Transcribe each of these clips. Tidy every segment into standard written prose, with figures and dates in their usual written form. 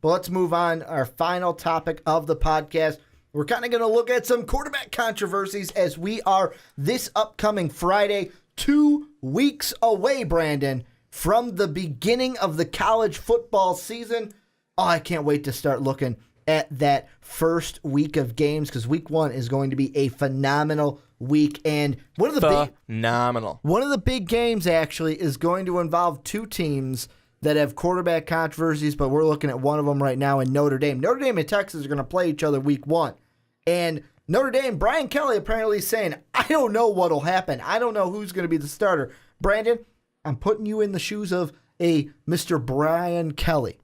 But let's move on. Our final topic of the podcast. We're kind of going to look at some quarterback controversies as we are this upcoming Friday, 2 weeks away, Brandon, from the beginning of the college football season. Oh, I can't wait to start looking at that first week of games because week 1 is going to be a phenomenal week. And one of the big games actually is going to involve 2 teams that have quarterback controversies, but we're looking at one of them right now in Notre Dame. Notre Dame and Texas are going to play each other week 1. And Notre Dame, Brian Kelly apparently is saying, I don't know what'll happen. I don't know who's going to be the starter. Brandon, I'm putting you in the shoes of a Mr. Brian Kelly.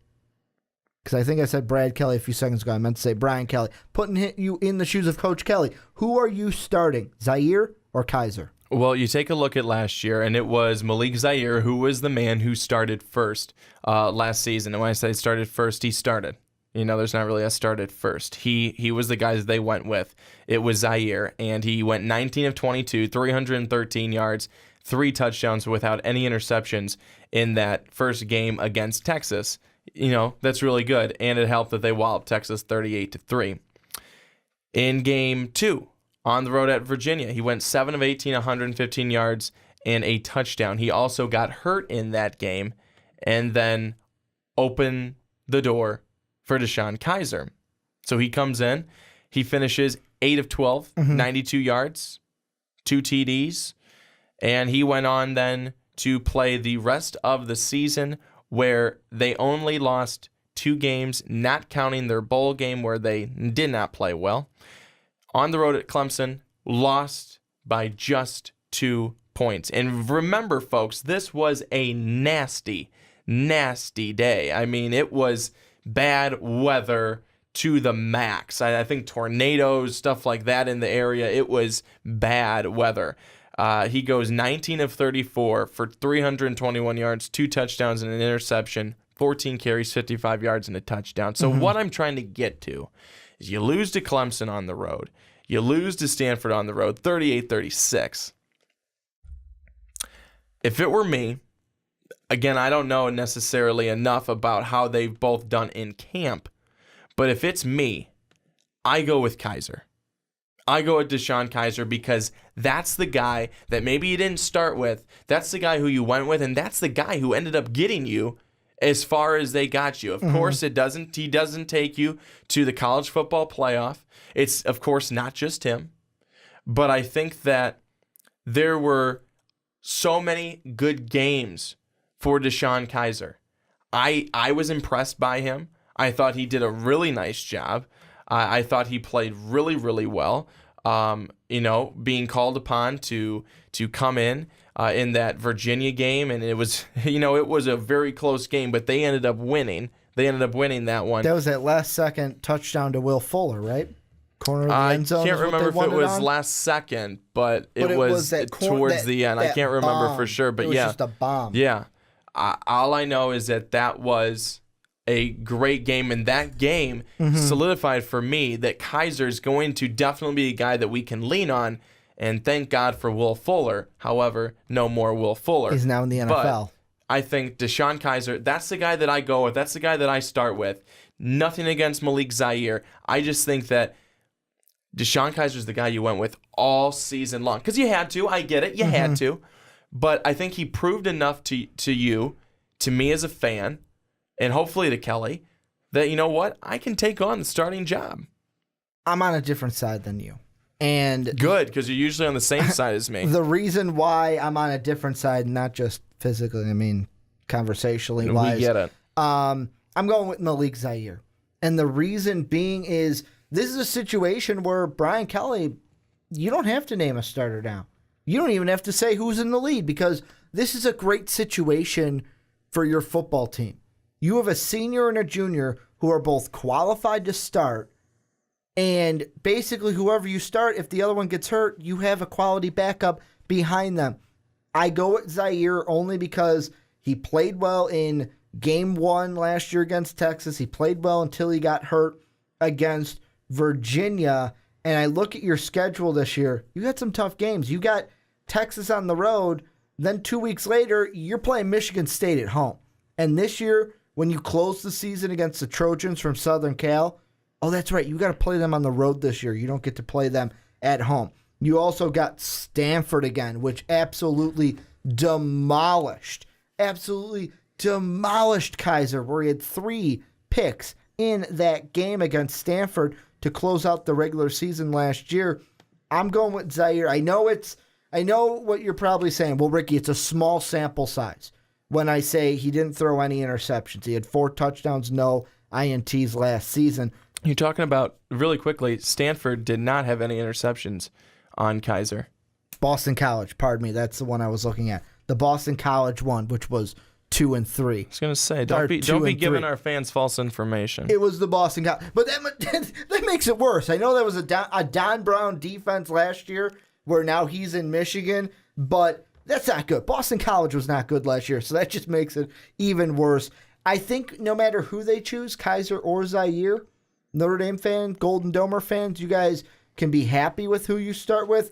Because I think I said Brad Kelly a few seconds ago. I meant to say Brian Kelly. Putting you in the shoes of Coach Kelly. Who are you starting, Zaire or Kizer? Well, you take a look at last year, and it was Malik Zaire who was the man who started first last season. And when I say started first, he started. There's not really a started first. He was the guy that they went with. It was Zaire, and he went 19 of 22, 313 yards, 3 touchdowns without any interceptions in that first game against Texas. That's really good, and it helped that they walloped Texas 38-3. In game 2, on the road at Virginia, he went 7 of 18, 115 yards, and a touchdown. He also got hurt in that game, and then opened the door for DeShone Kizer. So he comes in, he finishes 8 of 12, 92 yards, 2 TDs, and he went on then to play the rest of the season where they only lost 2 games, not counting their bowl game where they did not play well. On the road at Clemson, lost by just 2 points. And remember, folks, this was a nasty, nasty day. I mean, it was bad weather to the max. I think tornadoes, stuff like that in the area. It was bad weather. He goes 19 of 34 for 321 yards, 2 touchdowns and an interception, 14 carries, 55 yards and a touchdown. So what I'm trying to get to is you lose to Clemson on the road. You lose to Stanford on the road, 38-36. If it were me, again, I don't know necessarily enough about how they've both done in camp, but if it's me, I go with Kizer. I go with DeShone Kizer because that's the guy that maybe you didn't start with. That's the guy who you went with, and that's the guy who ended up getting you as far as they got you. Of course, he doesn't take you to the college football playoff. It's, of course, not just him. But I think that there were so many good games for DeShone Kizer. I was impressed by him. I thought he did a really nice job. I thought he played really, really well. Being called upon to come in that Virginia game, and it was a very close game, but they ended up winning. They ended up winning that one. That was that last second touchdown to Will Fuller, right? Corner of the end zone. I can't remember if it was last second, but it was towards the end. I can't remember for sure, but it was just a bomb. Yeah. All I know is that was a great game, and that game solidified for me that Kizer is going to definitely be a guy that we can lean on, and thank God for Will Fuller. However, no more Will Fuller. He's now in the NFL. But I think DeShone Kizer, that's the guy that I go with. That's the guy that I start with. Nothing against Malik Zaire. I just think that DeShone Kizer is the guy you went with all season long. Because you had to. I get it. You had to. But I think he proved enough to you, to me as a fan, and hopefully to Kelly, that, you know what, I can take on the starting job. I'm on a different side than you. And good, because you're usually on the same side as me. The reason why I'm on a different side, not just physically, I mean conversationally wise. We get it. I'm going with Malik Zaire. And the reason being is this is a situation where Brian Kelly, you don't have to name a starter now. You don't even have to say who's in the lead because this is a great situation for your football team. You have a senior and a junior who are both qualified to start, and basically whoever you start, if the other one gets hurt, you have a quality backup behind them. I go with Zaire only because he played well in Game 1 last year against Texas. He played well until he got hurt against Virginia. And I look at your schedule this year, you got some tough games. You got Texas on the road, then 2 weeks later, you're playing Michigan State at home. And this year, when you close the season against the Trojans from Southern Cal, oh, that's right, you got to play them on the road this year. You don't get to play them at home. You also got Stanford again, which absolutely demolished Kizer, where he had 3 picks in that game against Stanford to close out the regular season last year. I'm going with Zaire. I know what you're probably saying. Well, Ricky, it's a small sample size when I say he didn't throw any interceptions. He had 4 touchdowns, no INTs last season. You're talking about, really quickly, Stanford did not have any interceptions on Kizer. Boston College, pardon me. That's the one I was looking at. The Boston College one, which was 2 and 3. I was going to say, don't be giving our fans false information. It was the Boston College. But that makes it worse. I know that was a Don Brown defense last year where now he's in Michigan, but that's not good. Boston College was not good last year, so that just makes it even worse. I think no matter who they choose, Kizer or Zaire, Notre Dame fan, Golden Domer fans, you guys can be happy with who you start with.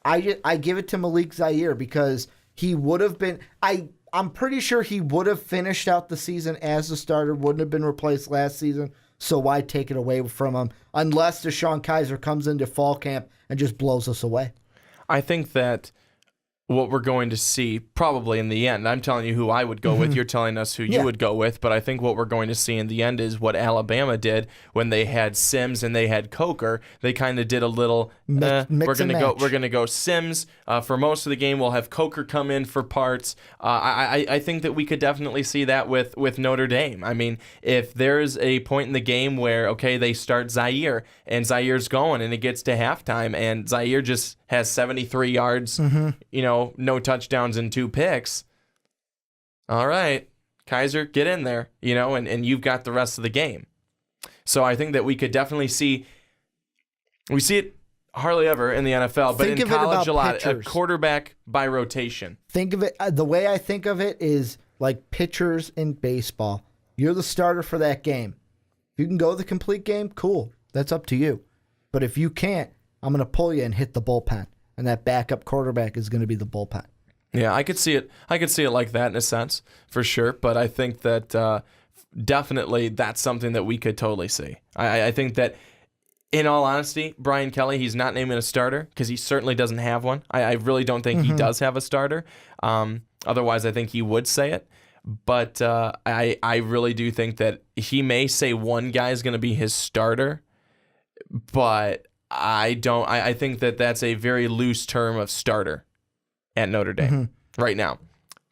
I give it to Malik Zaire because he would have been I'm pretty sure he would have finished out the season as a starter, wouldn't have been replaced last season, so why take it away from him unless DeShone Kizer comes into fall camp and just blows us away. I think that what we're going to see probably in the end, I'm telling you who I would go with, you're telling us who you would go with, but I think what we're going to see in the end is what Alabama did when they had Sims and they had Coker. They kind of did a little we're going to go Sims for most of the game. We'll have Coker come in for parts. I think that we could definitely see that with Notre Dame. I mean, if there's a point in the game where they start Zaire and Zaire's going and it gets to halftime and Zaire just has 73 yards, no touchdowns and 2 picks. All right, Kizer, get in there, and you've got the rest of the game. So I think that we could definitely see it hardly ever in the NFL, but in college a lot, a quarterback by rotation. Think of it, the way I think of it is like pitchers in baseball. You're the starter for that game. If you can go the complete game, cool. That's up to you. But if you can't, I'm going to pull you and hit the bullpen. And that backup quarterback is going to be the bullpen. Yeah, I could see it. I could see it like that in a sense, for sure. But I think that definitely that's something that we could totally see. I think that, in all honesty, Brian Kelly, he's not naming a starter because he certainly doesn't have one. I really don't think he does have a starter. Otherwise, I think he would say it. But I really do think that he may say one guy is going to be his starter, but I don't. I think that that's a very loose term of starter at Notre Dame right now,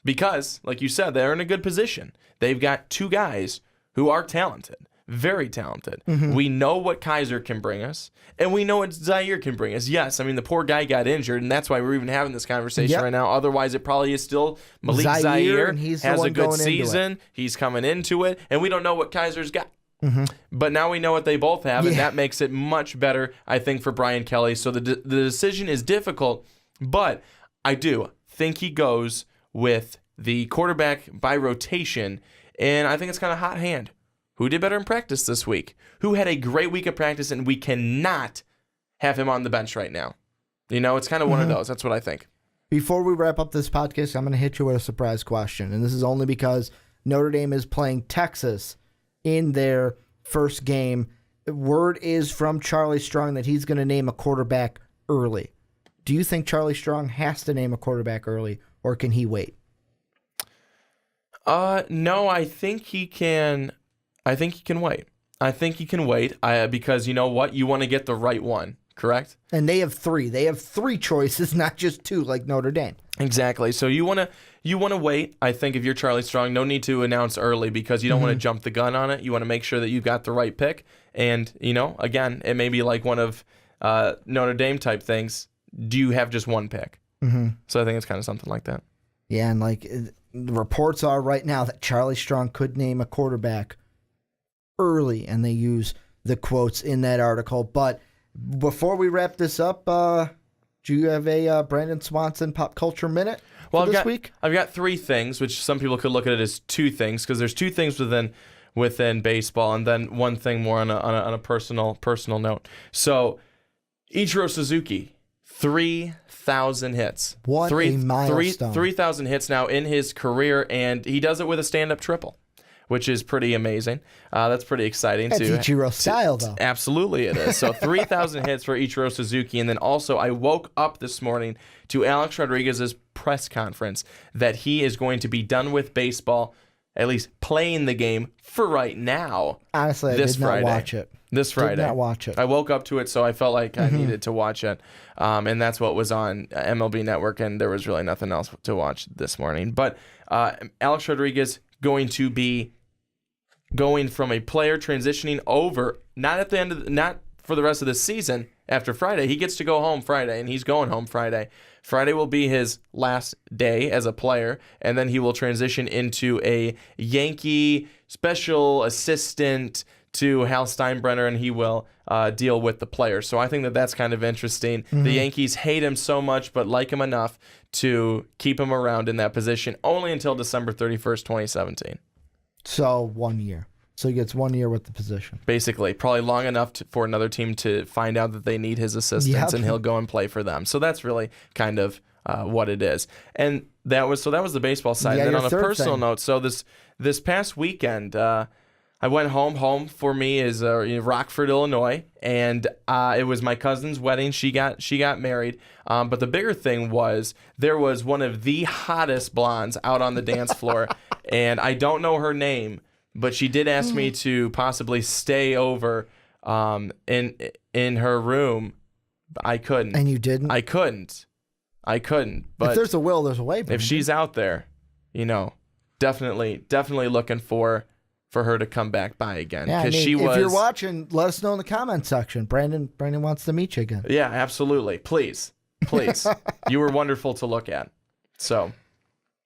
because, like you said, they're in a good position. They've got 2 guys who are talented, very talented. We know what Kizer can bring us, and we know what Zaire can bring us. Yes, I mean, the poor guy got injured, and that's why we're even having this conversation right now. Otherwise, it probably is still Malik Zaire and he's has a good season. He's coming into it, and we don't know what Kaiser's got. But now we know what they both have, and that makes it much better, I think, for Brian Kelly. So the decision is difficult, but I do think he goes with the quarterback by rotation, and I think it's kind of hot hand. Who did better in practice this week? Who had a great week of practice, and we cannot have him on the bench right now? It's kind of one of those. That's what I think. Before we wrap up this podcast, I'm going to hit you with a surprise question, and this is only because Notre Dame is playing Texas in their first game. Word is from Charlie Strong that he's going to name a quarterback early. Do you think Charlie Strong has to name a quarterback early, or can he wait? No, I think he can. I think he can wait. Because you know what? You want to get the right one, correct? And they have 3. They have 3 choices, not just 2 like Notre Dame. Exactly. So you want to wait. I think if you're Charlie Strong, no need to announce early because you don't want to jump the gun on it. You want to make sure that you've got the right pick. And, again, it may be like one of Notre Dame type things. Do you have just one pick? So I think it's kind of something like that. Yeah, and the reports are right now that Charlie Strong could name a quarterback early, and they use the quotes in that article. But before we wrap this up, do you have a Brandon Swanson pop culture minute this week? I've got 3 things, which some people could look at it as 2 things, because there's 2 things within baseball, and then one thing more on a personal note. So Ichiro Suzuki, 3,000 hits. What a milestone. 3,000 hits now in his career, and he does it with a stand-up triple, which is pretty amazing. That's pretty exciting. That's Ichiro style, though. Absolutely it is. So 3,000 hits for Ichiro Suzuki. And then also I woke up this morning to Alex Rodriguez's press conference that he is going to be done with baseball, at least playing the game for right now. Honestly, I did not watch it. This Friday. Did not watch it. I woke up to it, so I felt like I needed to watch it. And that's what was on MLB Network, and there was really nothing else to watch this morning. But Alex Rodriguez going to be going from a player transitioning over, not for the rest of the season after Friday. He gets to go home Friday, and he's going home Friday. Friday will be his last day as a player, and then he will transition into a Yankee special assistant to Hal Steinbrenner, and he will deal with the players. So I think that that's kind of interesting. The Yankees hate him so much, but like him enough to keep him around in that position only until December 31st, 2017. So 1 year. So he gets 1 year with the position. Basically, probably long enough for another team to find out that they need his assistance, and he'll go and play for them. So that's really kind of what it is. And that was the baseball side. Yeah, and then your on a third personal thing. note, so this past weekend, I went home. Home for me is Rockford, Illinois, and it was my cousin's wedding. She got married. But the bigger thing was there was one of the hottest blondes out on the dance floor, and I don't know her name, but she did ask me to possibly stay over in her room. I couldn't. And you didn't? I couldn't. But if there's a will, there's a way. Brandon. If she's out there, definitely looking for her to come back by again. Yeah, If you're watching, let us know in the comment section. Brandon wants to meet you again. Yeah, absolutely. Please. You were wonderful to look at. So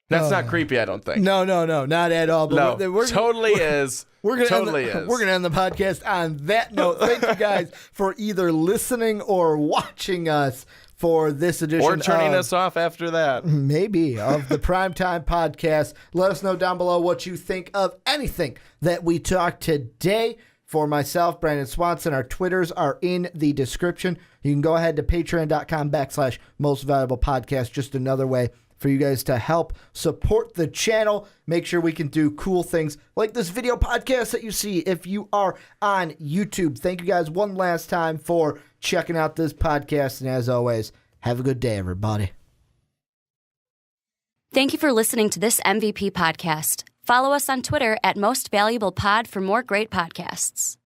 that's not creepy, I don't think. No, not at all. But no, totally is. We're gonna end the podcast on that note. Thank you guys for either listening or watching us for this edition, or turning us off after that. Maybe of the Primetime Podcast. Let us know down below what you think of anything that we talked today. For myself, Brandon Swanson, our Twitters are in the description. You can go ahead to patreon.com/mostvaluablepodcast. Just another way for you guys to help support the channel. Make sure we can do cool things like this video podcast that you see if you are on YouTube. Thank you guys one last time for checking out this podcast. And as always, have a good day, everybody. Thank you for listening to this MVP podcast. Follow us on Twitter @MostValuablePod for more great podcasts.